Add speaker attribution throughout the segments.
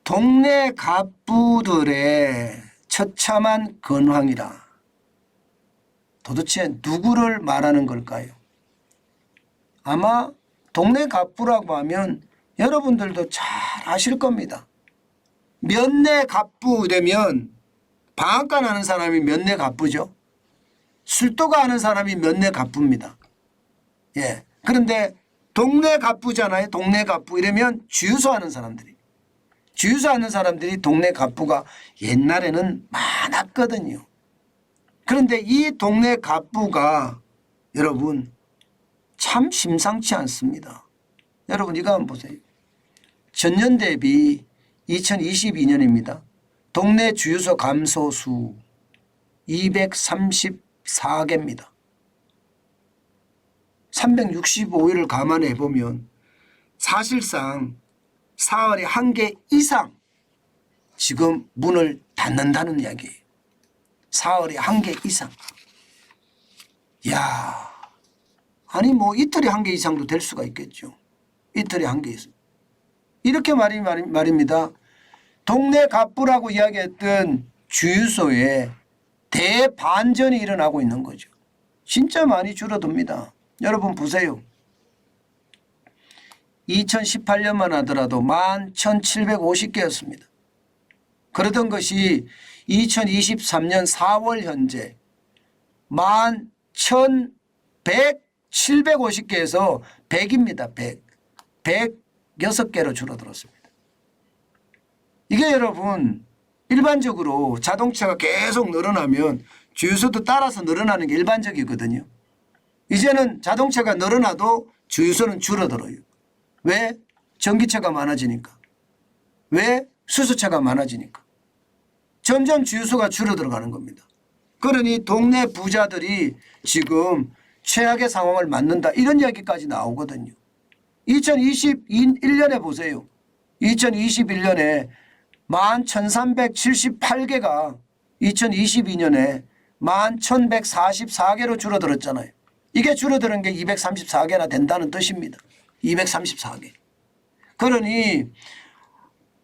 Speaker 1: 동네 갑부들의 처참한 근황이라 도대체 누구를 말하는 걸까요? 아마 동네 갑부라고 하면 여러분들도 잘 아실 겁니다. 몇내 갑부 이러면 방앗간 하는 사람이 몇내 갑부죠. 술도가 하는 사람이 몇내 갑부입니다. 예. 그런데 동네 갑부잖아요. 동네 갑부 이러면 주유소 하는 사람들이. 주유소 하는 사람들이 동네 갑부가 옛날에는 많았거든요. 그런데 이 동네 갑부가 여러분 참 심상치 않습니다. 여러분 이거 한번 보세요. 전년 대비 2022년입니다. 동네 주유소 감소 수 234개입니다. 365일을 감안해 보면 사실상 사흘에 한 개 이상 지금 문을 닫는다는 이야기예요. 사흘에 한 개 이상. 이야, 아니 뭐 이틀에 한 개 이상도 될 수가 있겠죠. 이틀에 한 개 이상. 이렇게 말입니다. 동네 갑부라고 이야기했던 주유소에 대반전이 일어나고 있는 거죠. 진짜 많이 줄어듭니다. 여러분 보세요. 2018년만 하더라도 11,750개였습니다. 그러던 것이 2023년 4월 현재 11,750개에서 100입니다. 100. 106개로 줄어들었습니다. 이게 여러분 일반적으로 자동차가 계속 늘어나면 주유소도 따라서 늘어나는 게 일반적이거든요. 이제는 자동차가 늘어나도 주유소는 줄어들어요. 왜? 전기차가 많아지니까. 왜? 수소차가 많아지니까. 점점 주유소가 줄어들어가는 겁니다. 그러니 동네 부자들이 지금 최악의 상황을 맞는다 이런 이야기까지 나오거든요. 2021년에 보세요. 2021년에 11,378개가 2022년에 11,144개로 줄어들었잖아요. 이게 줄어드는 게 234개나 된다는 뜻입니다. 234개. 그러니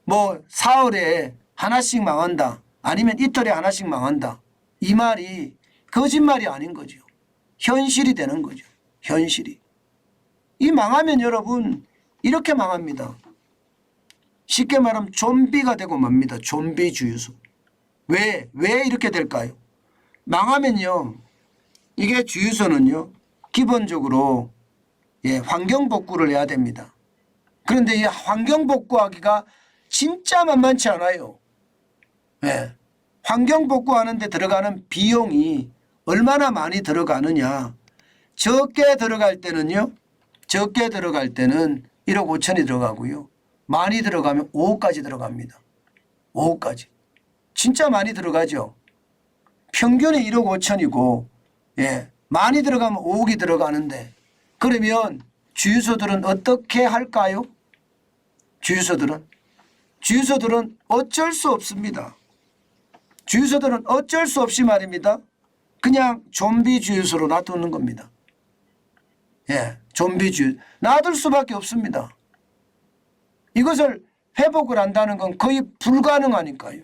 Speaker 1: 뭐 사흘에 하나씩 망한다. 아니면 이틀에 하나씩 망한다. 이 말이 거짓말이 아닌 거죠. 현실이 되는 거죠. 현실이. 이 망하면 여러분 이렇게 망합니다. 쉽게 말하면 좀비가 되고 맙니다. 좀비 주유소. 왜 이렇게 될까요? 망하면요. 이게 주유소는요. 기본적으로 환경복구를 해야 됩니다. 그런데 이 환경복구하기가 진짜 만만치 않아요. 환경복구하는 데 들어가는 비용이 얼마나 많이 들어가느냐. 적게 들어갈 때는요. 적게 들어갈 때는 1억 5천이 들어가고요. 많이 들어가면 5억까지 들어갑니다. 5억까지. 진짜 많이 들어가죠. 평균이 1억 5천이고 많이 들어가면 5억이 들어가는데 그러면 주유소들은 어떻게 할까요? 주유소들은 어쩔 수 없습니다. 주유소들은 어쩔 수 없이 말입니다. 그냥 좀비 주유소로 놔두는 겁니다. 좀비 주유소. 놔둘 수밖에 없습니다. 이것을 회복을 한다는 건 거의 불가능하니까요.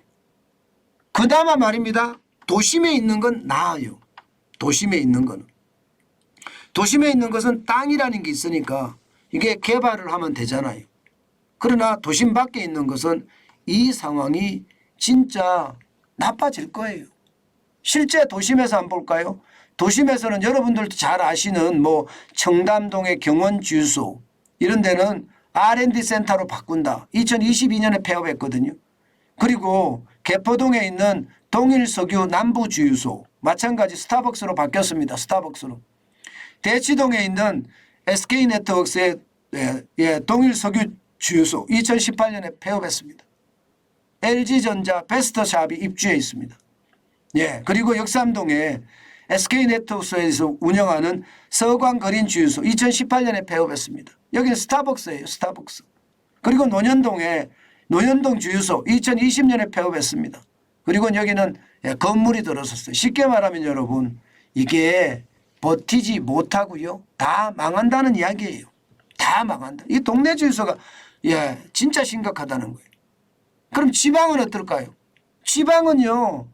Speaker 1: 그나마 말입니다. 도심에 있는 건 나아요. 도심에 있는 거는. 도심에 있는 것은 땅이라는 게 있으니까 이게 개발을 하면 되잖아요. 그러나 도심 밖에 있는 것은 이 상황이 진짜 나빠질 거예요. 실제 도심에서 한번 볼까요? 도심에서는 여러분들도 잘 아시는 뭐 청담동의 경원주유소 이런 데는 R&D 센터로 바꾼다. 2022년에 폐업했거든요. 그리고 개포동에 있는 동일석유 남부주유소 마찬가지 스타벅스로 바뀌었습니다. 스타벅스로. 대치동에 있는 SK네트워크스의 동일석유 주유소 2018년에 폐업했습니다. LG전자 베스터샵이 입주해 있습니다. 그리고 역삼동에 SK네트워크스에서 운영하는 서광거린 주유소 2018년에 폐업했습니다. 여기는 스타벅스예요. 스타벅스. 그리고 논현동 주유소 2020년에 폐업했습니다. 그리고 여기는 건물이 들어섰어요. 쉽게 말하면 여러분 이게 버티지 못하고요. 다 망한다는 이야기예요. 다 망한다. 이 동네 주유소가 진짜 심각하다는 거예요. 그럼 지방은 어떨까요? 지방은요.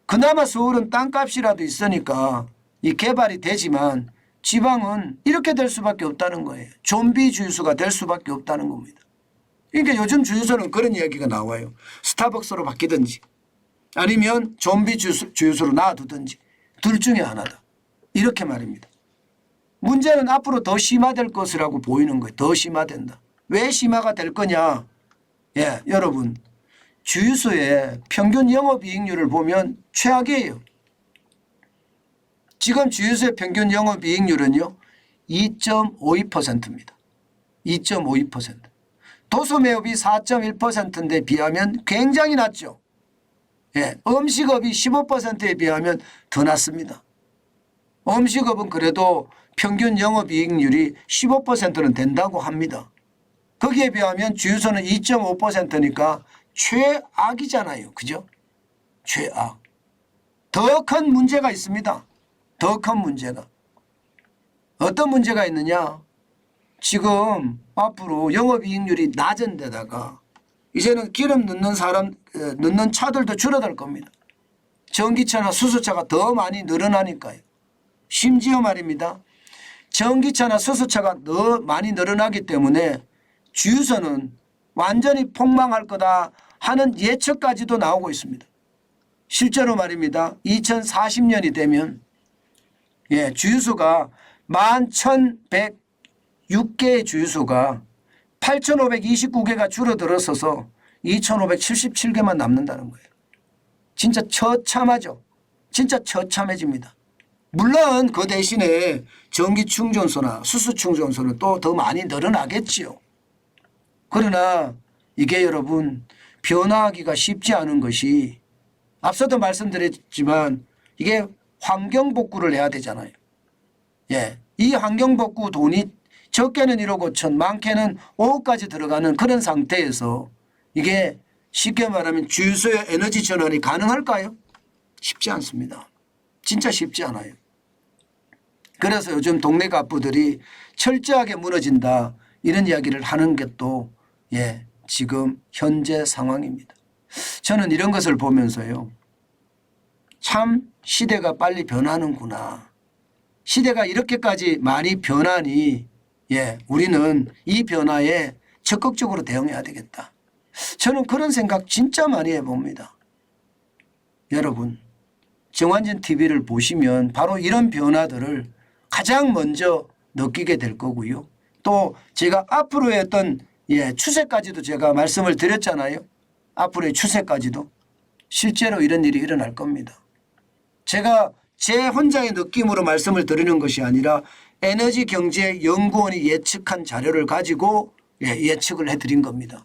Speaker 1: 그나마 서울은 땅값이라도 있으니까 이 개발이 되지만 지방은 이렇게 될 수밖에 없다는 거예요. 좀비 주유소가 될 수밖에 없다는 겁니다. 그러니까 요즘 주유소는 그런 이야기가 나와요. 스타벅스로 바뀌든지 아니면 좀비 주유소로 놔두든지 둘 중에 하나다. 이렇게 말입니다. 문제는 앞으로 더 심화될 것이라고 보이는 거예요. 더 심화된다. 왜 심화가 될 거냐. 예, 여러분 주유소의 평균 영업이익률을 보면 최악이에요. 지금 주유소의 평균 영업이익률은요 2.52%입니다. 2.52%. 도소매업이 4.1%인데 비하면 굉장히 낮죠. 예, 음식업이 15%에 비하면 더 낮습니다. 음식업은 그래도 평균 영업이익률이 15%는 된다고 합니다. 거기에 비하면 주유소는 2.5%니까 최악이잖아요. 그죠? 최악. 더 큰 문제가 있습니다. 더 큰 문제가. 어떤 문제가 있느냐. 지금 앞으로 영업이익률이 낮은 데다가 이제는 기름 넣는 차들도 줄어들 겁니다. 전기차나 수소차가 더 많이 늘어나니까요. 심지어 말입니다. 전기차나 수소차가 더 많이 늘어나기 때문에 주유소는 완전히 폭망할 거다 하는 예측까지도 나오고 있습니다. 실제로 말입니다. 2040년이 되면 주유소가 11,106개의 주유소가 8,529개가 줄어들어서서 2,577개만 남는다는 거예요. 진짜 처참하죠. 진짜 처참해집니다. 물론 그 대신에 전기 충전소나 수소 충전소는 또 더 많이 늘어나겠지요. 그러나 이게 여러분 변화하기가 쉽지 않은 것이 앞서도 말씀드렸지만 이게 환경복구를 해야 되잖아요. 예, 이 환경복구 돈이 적게는 1억 5천 많게는 5억까지 들어가는 그런 상태에서 이게 쉽게 말하면 주유소의 에너지 전환이 가능할까요? 쉽지 않습니다. 진짜 쉽지 않아요. 그래서 요즘 동네 가부들이 철저하게 무너진다 이런 이야기를 하는 게 또 지금 현재 상황입니다. 저는 이런 것을 보면서요. 참 시대가 빨리 변하는구나. 시대가 이렇게까지 많이 변하니 우리는 이 변화에 적극적으로 대응해야 되겠다. 저는 그런 생각 진짜 많이 해봅니다. 여러분 정환진 TV를 보시면 바로 이런 변화들을 가장 먼저 느끼게 될 거고요. 또 제가 앞으로의 어떤 추세까지도 제가 말씀을 드렸잖아요. 앞으로의 추세까지도 실제로 이런 일이 일어날 겁니다. 제가 제 혼자의 느낌으로 말씀을 드리는 것이 아니라 에너지경제연구원이 예측한 자료를 가지고 예측을 해드린 겁니다.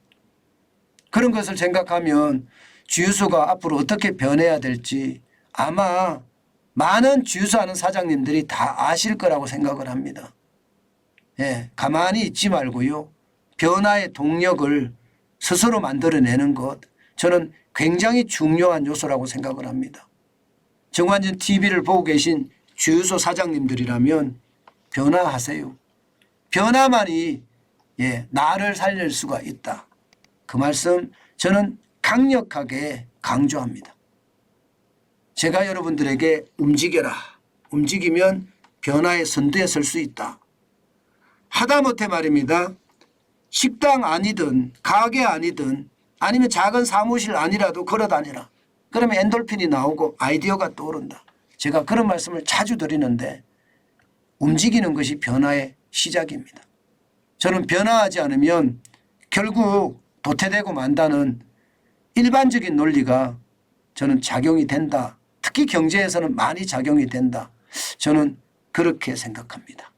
Speaker 1: 그런 것을 생각하면 주유소가 앞으로 어떻게 변해야 될지 아마 많은 주유소하는 사장님들이 다 아실 거라고 생각을 합니다. 가만히 있지 말고요. 변화의 동력을 스스로 만들어내는 것 저는 굉장히 중요한 요소라고 생각을 합니다. 정환진 TV를 보고 계신 주유소 사장님들이라면 변화하세요. 변화만이 나를 살릴 수가 있다. 그 말씀 저는 강력하게 강조합니다. 제가 여러분들에게 움직여라. 움직이면 변화의 선두에 설 수 있다. 하다못해 말입니다. 식당 아니든 가게 아니든 아니면 작은 사무실 아니라도 걸어다니라. 그러면 엔돌핀이 나오고 아이디어가 떠오른다. 제가 그런 말씀을 자주 드리는데 움직이는 것이 변화의 시작입니다. 저는 변화하지 않으면 결국 도태되고 만다는 일반적인 논리가 저는 작용이 된다. 특히 경제에서는 많이 작용이 된다. 저는 그렇게 생각합니다.